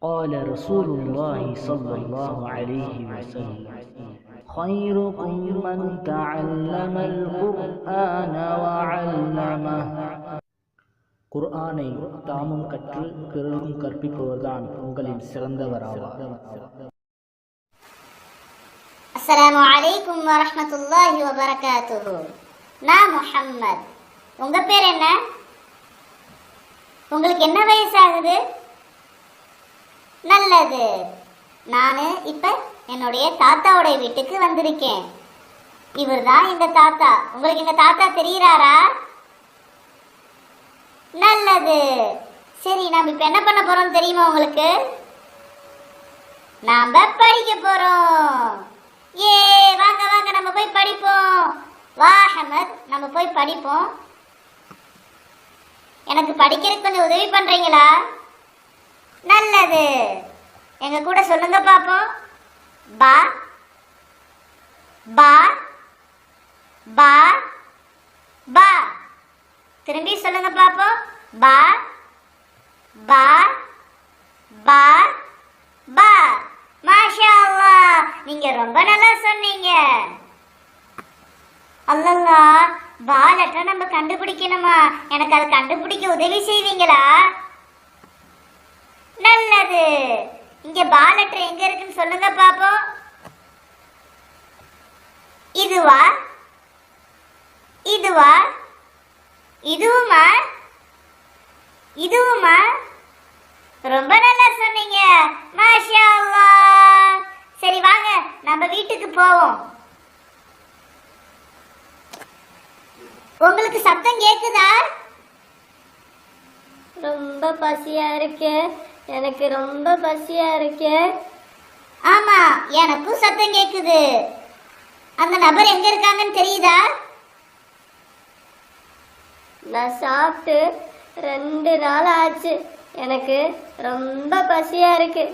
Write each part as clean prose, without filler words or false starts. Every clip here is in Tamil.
قال رسول الله صلى الله عليه وسلم خيركم من تعلم القرآن وعلمه. குர்ஆனை தாமும் கற்று பிறருக்கும் கற்பிப்பவர்தான் உங்களின் சிறந்தவராவார். அஸ்ஸலாமு அலைக்கும் வரஹ்மத்துல்லாஹி வபரகாத்துஹு. நான் முஹம்மத். உங்க பேர் என்ன? உங்களுக்கு என்ன வயசாகுது? நல்லது. நான் இப்ப என்னுடைய தாத்தாவுடைய வீட்டுக்கு வந்திருக்கேன். இவர் தான் எங்க தாத்தா. உங்களுக்கு எங்க தாத்தா தெரியுறாரா? நல்லது. சரி, நாம இப்ப என்ன பண்ண போறோம் தெரியுமா உங்களுக்கு? நாம படிக்க போறோம். ஏ, வாங்க வாங்க நம்ம போய் படிப்போம். வா அஹமத், நம்ம போய் படிப்போம். எனக்கு படிக்கிறதுக்கு கொஞ்சம் உதவி பண்றீங்களா? நல்லது. எங்க கூட சொல்லுங்க பாப்போம். பா பா பா பா. திரும்பி சொல்லுங்க பாப்போம். பா பா பா பா. மாஷா அல்லாஹ், நீங்க ரொம்ப நல்லா சொன்னீங்க. அல்லல்லா, பா லெட்டர் நம்ம கண்டுபிடிக்கணுமா? எனக்கு அதை கண்டுபிடிக்க உதவி செய்வீங்களா? நல்லது. இங்க பா லெட்டர் எங்க இருக்குன்னு சொல்லுங்க பாப்போம். இதுவா? இதுவா? இதுவுமா? இதுவுமா? ரொம்ப நல்லா சொன்னீங்க. மாஷா அல்லாஹ். சரி வாங்க நம்ம வீட்டுக்கு போவோம். உங்களுக்கு சத்தம் கேக்குதா? ரொம்ப பசியா இருக்கு. எனக்கு ரொம்ப பசியா இருக்கு. ஆமா, எனக்கும் சத்தம் கேக்குது. அந்த நபர் எங்க இருக்காங்கன்னு தெரியுதா? நான் சாப்பிட்டு 2 நாள் ஆச்சு. எனக்கு ரொம்ப பசியா இருக்கு.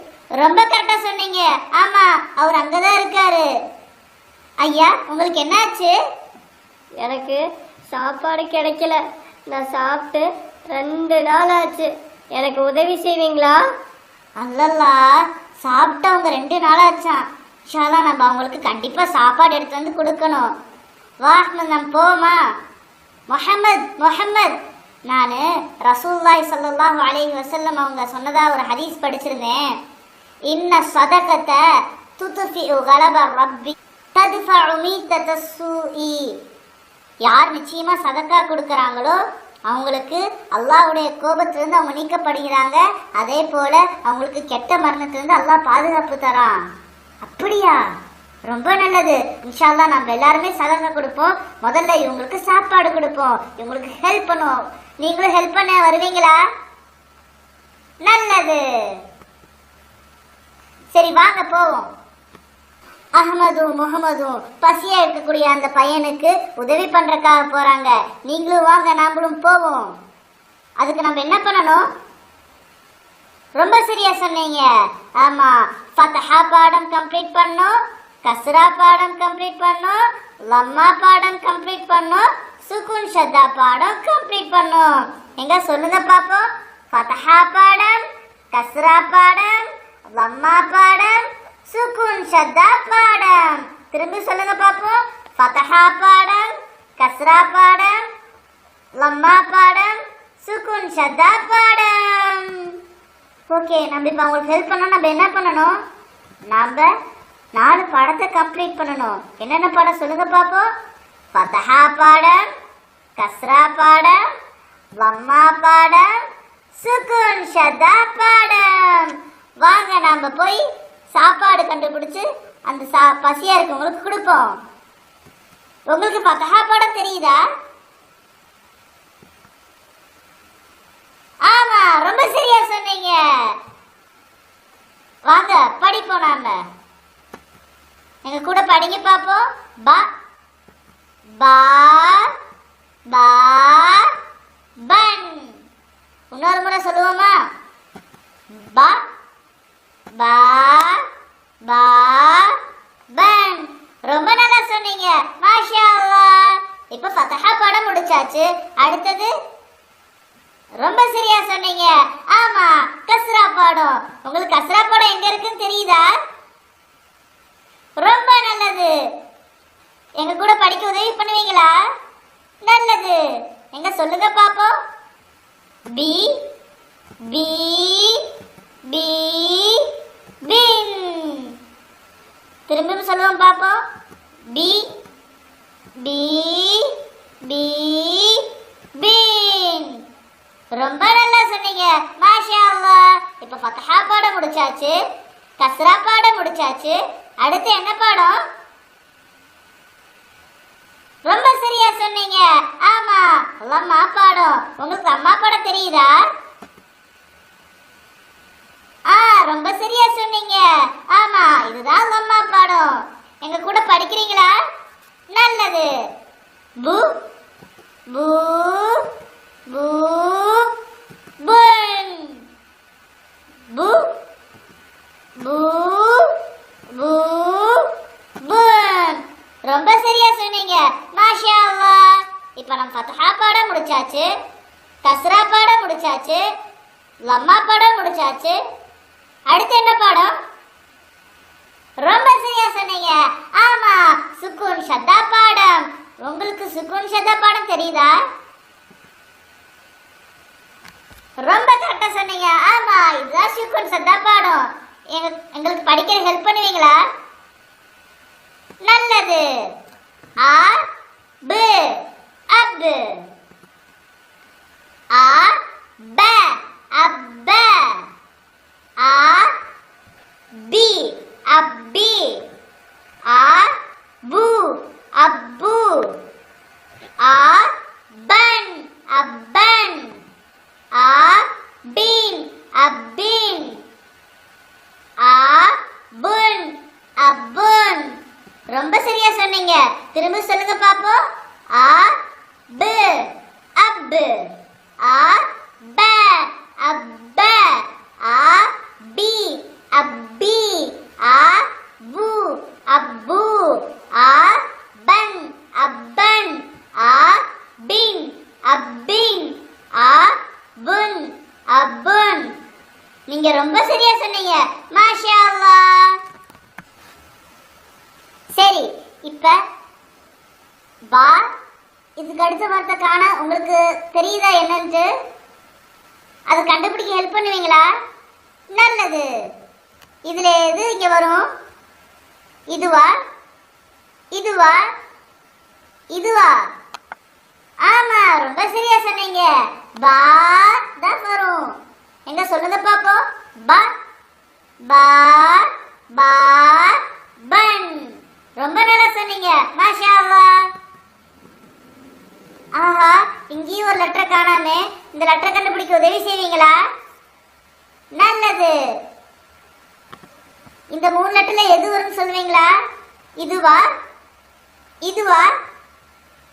ரொம்ப கரெக்டா சொன்னீங்க. ஆமா, அவர் அங்கதான் இருக்காரு. ஐயா, உங்களுக்கு என்னாச்சு? எனக்கு சாப்பாடு கிடைக்கல. நான் சாப்பிட்டு 2 நாள் ஆச்சு. எனக்கு உதவி செய்வீங்களா? அல்லல்லா, சாப்பிட்டவங்க 2 நாள் ஆச்சான். ஷாலா, நம்ம அவங்களுக்கு கண்டிப்பா சாப்பாடு எடுத்து வந்து கொடுக்கணும். வா, நம்ம போமா? முஹம்மத் முஹம்மத், நான் ரசூலுல்லாஹி ஸல்லல்லாஹு அலைஹி வஸல்லம் அவங்க சொன்னதா ஒரு ஹதீஸ் படிச்சிருந்தேன். இன்ன ஸதகத துத்ஃபிஉ கலப ரப்பி தத்ஃபஉ மீத்தஸ் ஸூஇ. யார் நிச்சயமா சதக்கா கொடுக்கறாங்களோ அவங்களுக்கு அல்லாஹ்வுடைய கோபத்திலிருந்து அவங்க நீக்கப்படுகிறாங்க. அதே போல அவங்களுக்கு கெட்ட மரணத்திலிருந்து அல்லாஹ் பாதுகாப்பு தரான். அப்படியா? ரொம்ப நல்லது. இன்ஷா அல்லாஹ் நம்ம எல்லாருமே சதக்கா கொடுப்போம். முதல்ல இவங்களுக்கு சாப்பாடு கொடுப்போம், இவங்களுக்கு ஹெல்ப் பண்ணுவோம். நீங்களும் ஹெல்ப் பண்ண வருவீங்களா? நல்லது. சரி வாங்க போவோம். அஹமதும் முகமதும் பசியா இருக்கக்கூடிய அந்த பையனுக்கு உதவி பண்றதுக்காக போறாங்க. நீங்களும் வாங்க, நாமளும் போவோம். அதுக்கு நம்ம என்ன பண்ணணும்? ரொம்ப சரியா சொன்னீங்க. ஆமா, ஃபத்ஹா பாடம் கம்ப்ளீட் பண்ணோம், கஸ்ரா பாடம் கம்ப்ளீட் பண்ணோம், லம்மா பாடம் கம்ப்ளீட் பண்ணோம், சுகுன் ஷத்தா பாடம் கம்ப்ளீட் பண்ணோம். எங்க சொல்லுங்க பாப்போம். ஃபத்ஹா பாடம், கஸ்ரா பாடம், லம்மா பாடம், சுகுன் ஷத்தா பாடம். திரும்பி சொல்லுங்க பாப்போம். ஃபத்ஹா பாடம், கஸ்ரா பாடம், லம்மா பாடம், சுகுன் ஷத்தா பாடம். ஓகே, நம்ம இப்போ அவங்களுக்கு ஹெல்ப் பண்ணோம். நம்ம என்ன பண்ணணும்? நம்ம 4 பாடத்தை கம்ப்ளீட் பண்ணணும். என்னென்ன பாடம் சொல்லுங்க பாப்போம். ஃபத்ஹா பாடம், கஸ்ரா பாடம், லம்மா பாடம், சுகுன் ஷத்தா பாடம். வாங்க நாம போய் சாப்பாடு கண்டுபிடிச்சு அந்த பசியா இருக்கவங்களுக்கு கொடுப்போம். உங்களுக்கு ஃபத்ஹா பாடம் தெரியுதா? ஆமா, ரொம்ப சரியா சொன்னீங்க. வாங்க படிப்போம். நாம எங்க கூட படிங்க பாப்போம். பா பா பா பன். இன்னொரு முறை சொல்லுவோமா? பா பா பா பன். ரொம்ப நல்லா சொன்னீங்க. மாஷா அல்லாஹ். இப்ப ஃபத்ஹா பாடம் முடிச்சாச்சு. அடுத்தது ரொம்ப சரியா சொன்னீங்க. ஆமா, கஸ்ரா பாடம். பாடம். உங்களுக்கு கஸ்ரா பாடம் எங்க இருக்குன்னு தெரியுதா? ரொம்ப நல்லது. எங்க கூட படிக்க உதவி பண்ணுவீங்களா? நல்லது. எங்க சொல்லுங்க பாப்போம். பி பி பி பின். திரும்பவும் சொல்லுவோம் பாப்போம். பி பி பி பின். ரொம்ப நல்லா சொன்னீங்க. மாஷா அல்லாஹ். இப்ப ஃபத்ஹா பாடம் முடிச்சாச்சு, கஸ்ரா பாடம் முடிச்சாச்சு. அடுத்து என்ன பாடம்? ரொம்ப சரியா சொன்னீங்க. ஆமா, லம்மா பாடம். உங்களுக்கு அம்மா பாடம் தெரியுதா? ரொம்ப சரியா சொன்னீங்க. ஆமா, இதுதான் லம்மா பாடம். எங்க கூட படிக்கிறீங்களா? நல்லது. பு பூ பூ புன். பூ பூ பூ புன். ரொம்ப சரியா சொன்னீங்க. மாஷா அல்லாஹ். இப்போ நம்ம ஃபத்ஹா பாடம் முடிச்சாச்சு, கஸ்ரா பாடம் முடிச்சாச்சு, லம்மா பாடம் முடிச்சாச்சு. அடுத்து என்ன பாடம்? ரொம்ப சரியா சொன்னீங்க. ஆமா, சுக்கூன் ஷத்தா பாடம். உங்களுக்கு சுக்கூன் ஷத்தா பாடம் தெரியுதா? ரொம்ப கரெக்டா சொன்னீங்க. ஆமா, இதுதான் சுக்கூன் ஷத்தா பாடம். எங்களுக்கு படிக்கிற ஹெல்ப் பண்ணுவீங்களா? நல்லது. ஆ ப அப். ஆ ப அப். ஆ பி அப்பி. ஆ பு அப்பு. ஆ பன் அப்பன். ஆ பீன் அப்பீன். ஆ புன் அப்புன். ரொம்ப சரியா சொன்னீங்க. திரும்ப சொல்லுங்க பாப்போம். ஆ ப அப். ஆ ப அப். ஆ பி அப்பி. ஆ பு அப்பு. ஆ பன் அப்பன். ஆ பின் அப்பின். ஆ புன் அப்புன். நீங்க ரொம்ப சரியா சொன்னீங்க. மாஷா அல்லாஹ். சரி, இப்ப பா இதுக்கு அடுத்த வார்த்தை காண உங்களுக்கு தெரியுதா என்னன்னு? அதை கண்டுபிடிக்க ஹெல்ப் பண்ணுவீங்களா? நல்லது. இதுல எது இங்க வரும்? இதுவா இதுவா இதுவா? ஆமா, ரொம்ப சரியா சொன்னீங்க. பா தான் வரும். எங்க சொல்லுங்க பாப்போம். பா பா பா பன். ரொம்ப நல்லா சொன்னீங்க. மாஷா அல்லாஹ். ஆஹா, இங்கேயும் ஒரு லெட்டர் காணாமே. இந்த லெட்டர் கண்டுபிடிக்க உதவி செய்வீங்களா? நல்லது. இந்த 3 லெட்டர்ல எது வரும்னு சொல்லுவீங்களா? இதுவா இதுவா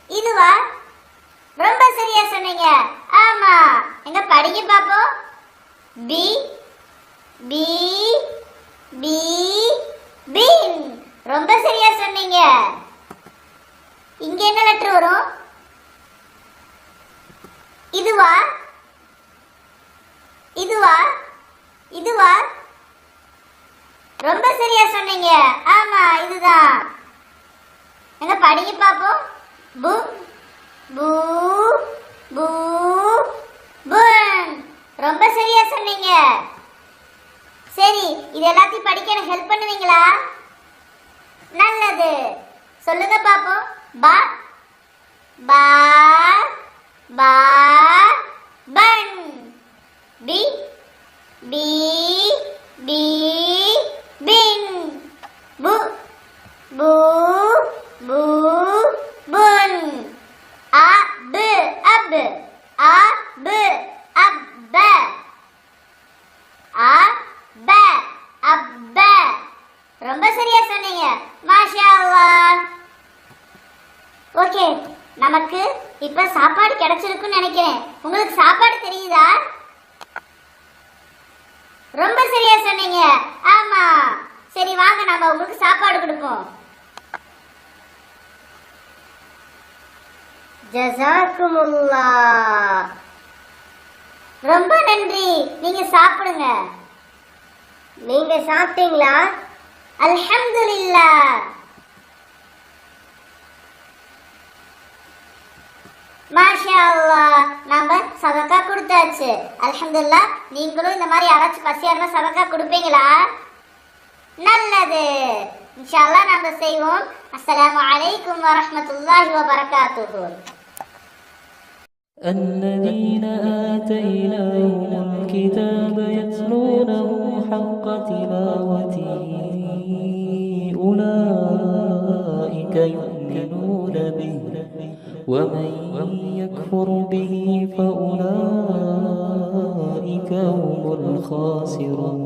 இதுவா? ரொம்ப சரியா சொன்னீங்க. ஆமா, எங்க படிங்க பாப்போம். பி பி பி பின். ரொம்ப சரியா சொன்னீங்க. இங்க என்ன லெட்டர் வரும்? இதுவா இதுவா இதுவா? ரொம்ப சரியா சொன்னீங்க. ஆமா, இதுதான். எங்க படிங்க பாப்போம். பு பூ பூ புன். ரொம்ப சரியா சொன்னீங்க. சரி, இது எல்லாத்தையும் படிக்க எனக்கு ஹெல்ப் பண்ணுவீங்களா? நல்லது. சொல்லுங்க பாப்போம். பா பா பா பன். பி பி பி பின். பு பூ பூ புன். ஆ ப அப். ஆ ப அப். ஆ ப அப். ரொம்ப சரியா சொன்னீங்க. மாஷா அல்லாஹ். ஓகே, நமக்கு இப்ப சாப்பாடு கிடைச்சிருக்குன்னு நினைக்கிறேன். உங்களுக்கு சாப்பாடு தெரியுதா? ரொம்ப சரியா சொன்னீங்க. ஆமா, சரி வாங்க நம்ம உங்களுக்கு சாப்பாடு கொடுப்போம். ஜஸாக்குமுல்லாஹ். ரொம்ப நன்றி. நீங்க சாப்பிடுங்க. நீங்க சாப்பிட்டீங்களா? அல்ஹம்துலில்லாஹ். மாஷா அல்லாஹ், நாம சதக்கா கொடுத்தாச்சு. அல்ஹம்துலில்லாஹ். நீங்களும் இந்த மாதிரி யாராச்சும் பசியா இருந்தா சதக்கா கொடுப்பீங்களா? நல்லது, இன்ஷா அல்லாஹ் நாம செய்வோம். அஸ்ஸலாமு அலைக்கும் வரஹ்மத்துல்லாஹி வபரகாத்துஹு. الذين آتيناهم الكتاب يتلونه حق تلاوته أولئك يؤمنون به ومن يكفر به فأولئك هم الخاسرون